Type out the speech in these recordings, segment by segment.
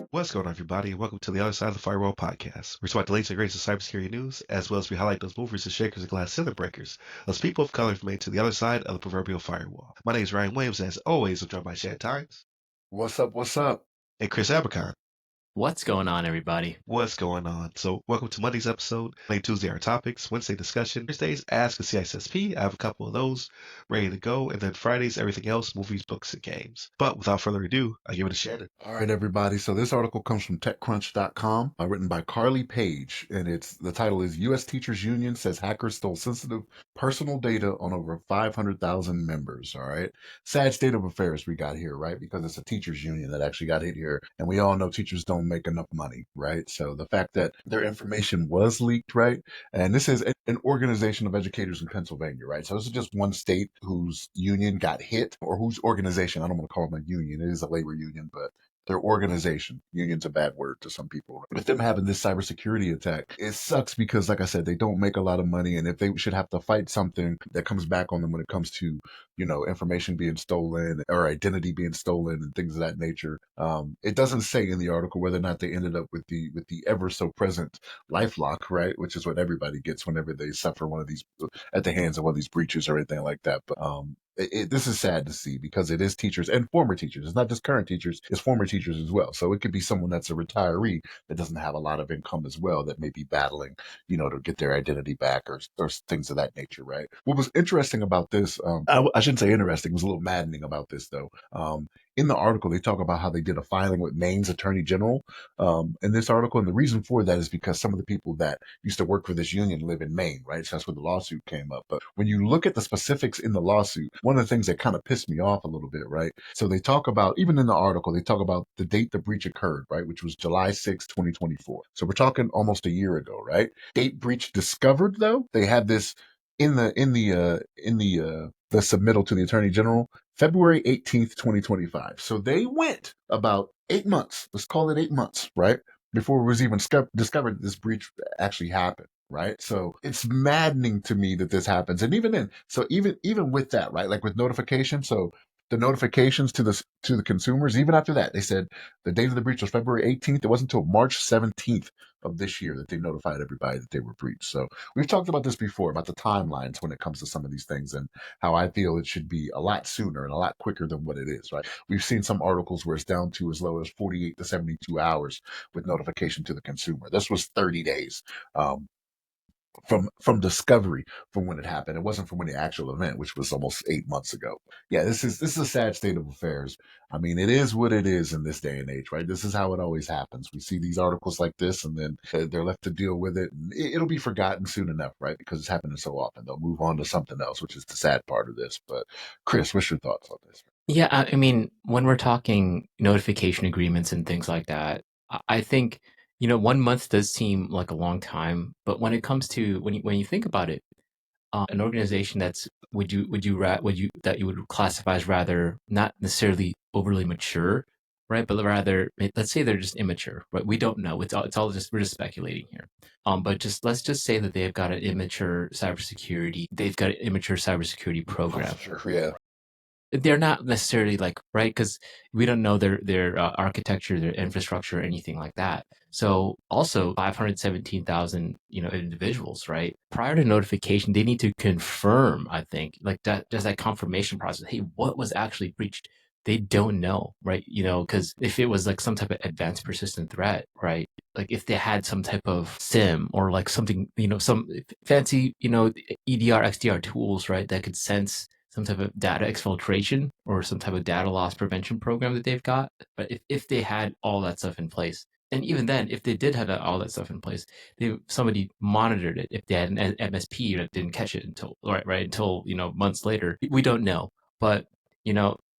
What's going on, everybody? Welcome to the Other Side of the Firewall podcast. We talk about the latest and greatest of cybersecurity news, as well as we highlight those movers and shakers and glass ceiling breakers, as people of color have made to the other side of the proverbial firewall. My name is Ryan Williams, and as always, I'm joined by Shan Times What's up? What's up? and Chris Abercon. What's going on, everybody? What's going on? So, welcome to Monday's episode. Monday, Tuesday, our topics. Wednesday, discussion. Thursdays, Ask a CISSP. I have a couple of those ready to go. And then Fridays, everything else, movies, books, and games. But without further ado, I give it to Shannon. All right, everybody. So this article comes from TechCrunch.com, written by Carly Page, and the title is U.S. Teachers Union says hackers stole sensitive personal data on over 500,000 members. All right. Sad state of affairs we got here, right? Because it's a teachers union that actually got hit here. And we all know teachers don't make enough money, right? So the fact that their information was leaked, right? And this is an organization of educators in Pennsylvania, right? So this is just one state whose union got hit, or whose organization. I don't want to call them a union. It is a labor union, but their organization. Union's a bad word to some people. With them having this cybersecurity attack, it sucks because, like I said, they don't make a lot of money. And if they should have to fight something that comes back on them when it comes to, information being stolen or identity being stolen and things of that nature, it doesn't say in the article whether or not they ended up with the ever so present LifeLock, right? Which is what everybody gets whenever they suffer one of these at the hands of one of these breaches or anything like that. But this is sad to see because it is teachers and former teachers. It's not just current teachers, it's former teachers as well. So it could be someone that's a retiree that doesn't have a lot of income as well that may be battling, to get their identity back or things of that nature, right? What was interesting about this, I shouldn't say interesting, it was a little maddening about this though. In the article, they talk about how they did a filing with Maine's Attorney General in this article. And the reason for that is because some of the people that used to work for this union live in Maine, right? So that's where the lawsuit came up. But when you look at the specifics in the lawsuit, one of the things that kind of pissed me off a little bit, right? So they talk about, even in the article, they talk about the date the breach occurred, right? Which was July 6, 2024. So we're talking almost a year ago, right? Date breach discovered though, they had this in the submittal to the Attorney General, February 18th, 2025. So they went about 8 months, let's call it 8 months, right? Before it was even discovered that this breach actually happened, right? So it's maddening to me that this happens. And even then, so even with that, right? Like with notification, so the notifications to the consumers, even after that, they said the date of the breach was February 18th. It wasn't until March 17th of this year that they notified everybody that they were breached. So we've talked about this before, about the timelines when it comes to some of these things and how I feel it should be a lot sooner and a lot quicker than what it is, right? We've seen some articles where it's down to as low as 48 to 72 hours with notification to the consumer. This was 30 days. From discovery from when it happened. It wasn't from when the actual event, which was almost 8 months ago. Yeah, this is a sad state of affairs. I mean, it is what it is in this day and age, right? This is how it always happens. We see these articles like this, and then they're left to deal with it. And it'll be forgotten soon enough, right? Because it's happening so often. They'll move on to something else, which is the sad part of this. But Chris, what's your thoughts on this? Yeah, I mean, when we're talking notification agreements and things like that, I think 1 month does seem like a long time, but when it comes to when you think about it, an organization that's would you that you would classify as rather not necessarily overly mature, right? But rather, let's say they're just immature, right? We don't know. It's all just we're just speculating here. But let's just say that they've got an immature cybersecurity. They've got an immature cybersecurity program. Sure, yeah. They're not necessarily like, right, because we don't know their architecture, their infrastructure, or anything like that. So also 517,000 individuals, right? Prior to notification, they need to confirm, I think, like that, just that confirmation process. Hey, what was actually breached? They don't know, right? Because if it was like some type of advanced persistent threat, right? Like if they had some type of SIM or like something, some fancy, EDR, XDR tools, right, that could sense some type of data exfiltration or some type of data loss prevention program that they've got. But if they had all that stuff in place, and even then, if they did have all that stuff in place, somebody monitored it. If they had an MSP that didn't catch it until until months later, we don't know. But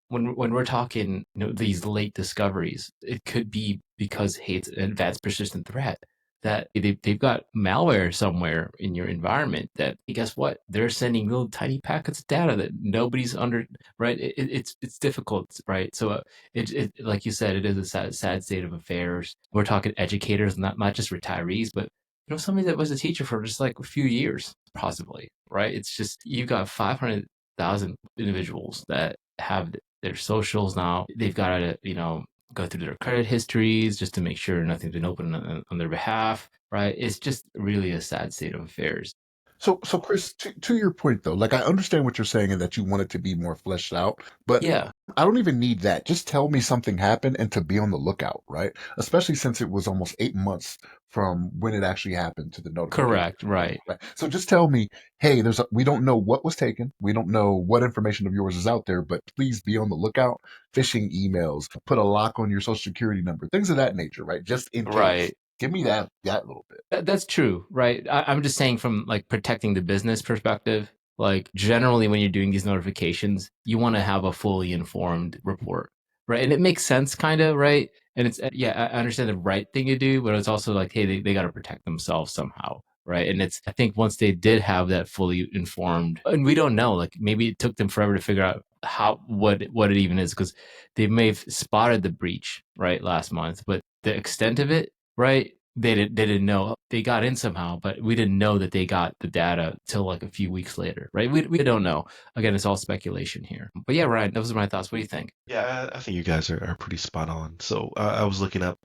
when we're talking these late discoveries, it could be because hey, it's an advanced persistent threat that they've got malware somewhere in your environment that guess what, they're sending little tiny packets of data that nobody's under, right? It's difficult, right? So it like you said, it is a sad state of affairs. We're talking educators, not just retirees, but somebody that was a teacher for just like a few years possibly, right? It's just you've got 500,000 individuals that have their socials now. They've got to, go through their credit histories just to make sure nothing's been opened on their behalf, right? It's just really a sad state of affairs. So Chris, to your point though, like I understand what you're saying and that you want it to be more fleshed out, but Yeah, I don't even need that. Just tell me something happened and to be on the lookout, right? Especially since it was almost 8 months from when it actually happened to the notification. correct, right. Right. So just tell me, hey, we don't know what was taken. We don't know what information of yours is out there, but please be on the lookout. Phishing emails, put a lock on your social security number, things of that nature, right? Just in case. Right. Give me that little bit. That's true, right? I'm just saying from like protecting the business perspective, like generally when you're doing these notifications, you want to have a fully informed report, right? And it makes sense kind of, right? And it's, yeah, I understand the right thing to do, but it's also like, hey, they got to protect themselves somehow, right? And it's, I think once they did have that fully informed, and we don't know, like maybe it took them forever to figure out what it even is, because they may have spotted the breach, right, last month, but the extent of it, right? They didn't know. They got in somehow, but we didn't know that they got the data till like a few weeks later, right? We don't know. Again, it's all speculation here. But yeah, Ryan, those are my thoughts. What do you think? Yeah, I think you guys are pretty spot on. So I was looking up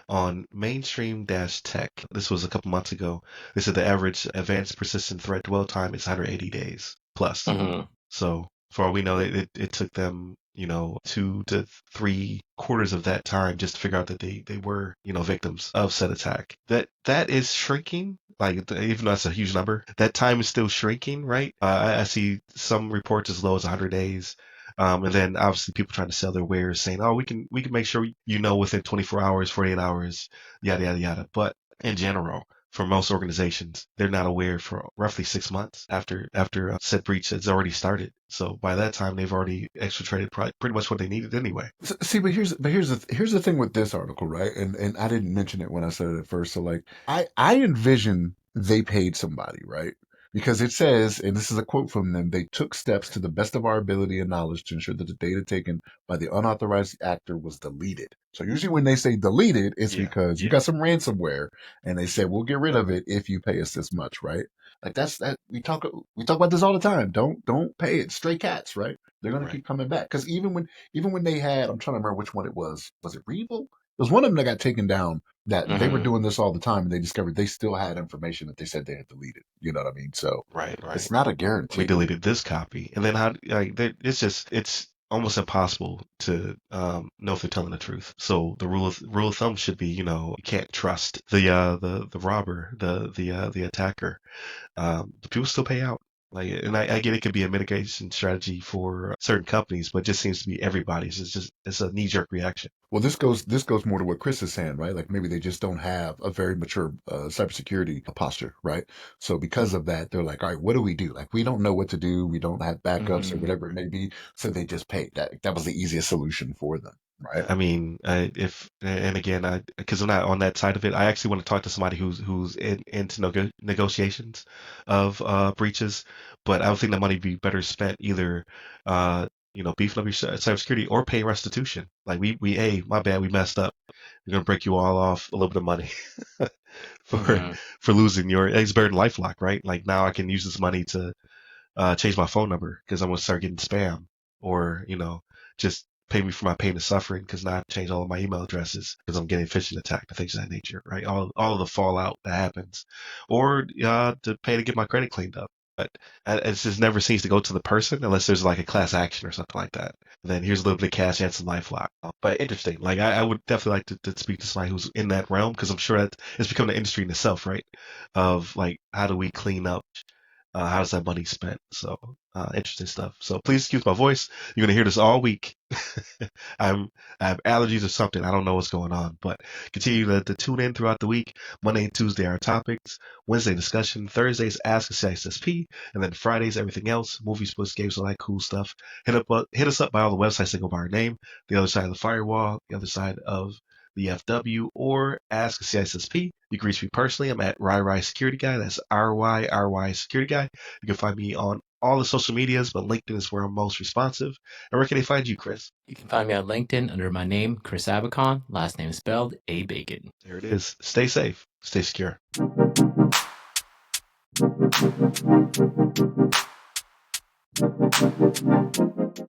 on mainstream tech. This was a couple months ago. They said the average advanced persistent threat dwell time is 180 days plus. Mm-hmm. So for all we know, it took them, 2 to 3 quarters of that time just to figure out that they were, victims of said attack. That is shrinking. Like even though that's a huge number, that time is still shrinking, right? I see some reports as low as 100 days. And then obviously people trying to sell their wares saying, oh, we can make sure within 24 hours, 48 hours, yada yada yada. But in general, for most organizations, they're not aware for roughly 6 months after said breach has already started. So by that time, they've already exfiltrated pretty much what they needed anyway. See, but here's the thing with this article, right? And I didn't mention it when I said it at first. So like I envision they paid somebody, right? Because it says, and this is a quote from them, they took steps to the best of our ability and knowledge to ensure that the data taken by the unauthorized actor was deleted. So usually when they say deleted, it's Yeah, because you got some ransomware and they said we'll get rid of it if you pay us this much, right? Like that's that we talk about this all the time. Don't pay it. Stray cats, right? They're gonna right, keep coming back. Because even when they had, I'm trying to remember which one it was. Was it Regal? It was one of them that got taken down that they were Mm-hmm. doing this all the time and they discovered they still had information that they said they had deleted. You know what I mean? So right, right. it's not a Let me guarantee. deleted this copy, and then how? Like, it's almost impossible to know if they're telling the truth. So the rule of thumb should be, you can't trust the robber, the attacker. The people still pay out. Like, and I get it could be a mitigation strategy for certain companies, but it just seems to be everybody's. It's a knee jerk reaction. Well, this goes more to what Chris is saying, right? Like maybe they just don't have a very mature cybersecurity posture, right? So because of that, they're like, all right, what do we do? Like we don't know what to do. We don't have backups or Mm-hmm. whatever it may be. So they just pay. That was the easiest solution for them, right? I mean, if and again, because I'm not on that side of it, I actually want to talk to somebody who's into negotiations of breaches, but I would think that money would be better spent either, beefing up your cybersecurity or paying restitution. Like hey, my bad, we messed up. We're gonna break you all off a little bit of money for Mm-hmm. for losing your. It's better than LifeLock, right? Like now I can use this money to change my phone number because I'm gonna start getting spam, or just pay me for my pain and suffering because now I have to change all of my email addresses because I'm getting phishing attacked and things of that nature, right? All of the fallout that happens, or to pay to get my credit cleaned up. But it just never seems to go to the person unless there's like a class action or something like that. And then here's a little bit of cash and some LifeLock. But interesting. Like I would definitely like to speak to somebody who's in that realm because I'm sure that it's become an industry in itself, right? Of like how do we clean up how's that money spent? So interesting stuff. So please excuse my voice. You're gonna hear this all week. I have allergies or something. I don't know what's going on, but continue to tune in throughout the week. Monday and Tuesday are topics. Wednesday discussion. Thursdays ask a CISSP, and then Fridays everything else. Movies, sports, games, all that cool stuff. Hit us up by all the websites that go by our name. The other side of the firewall. The other side of the FW, or ask a CISSP. You can reach me personally. I'm at RyRy Security Guy. That's RYRY Security Guy. You can find me on all the social medias, but LinkedIn is where I'm most responsive. And where can they find you, Chris? You can find me on LinkedIn under my name, Chris Abacon. Last name is spelled A Bacon. There it is. Stay safe. Stay secure.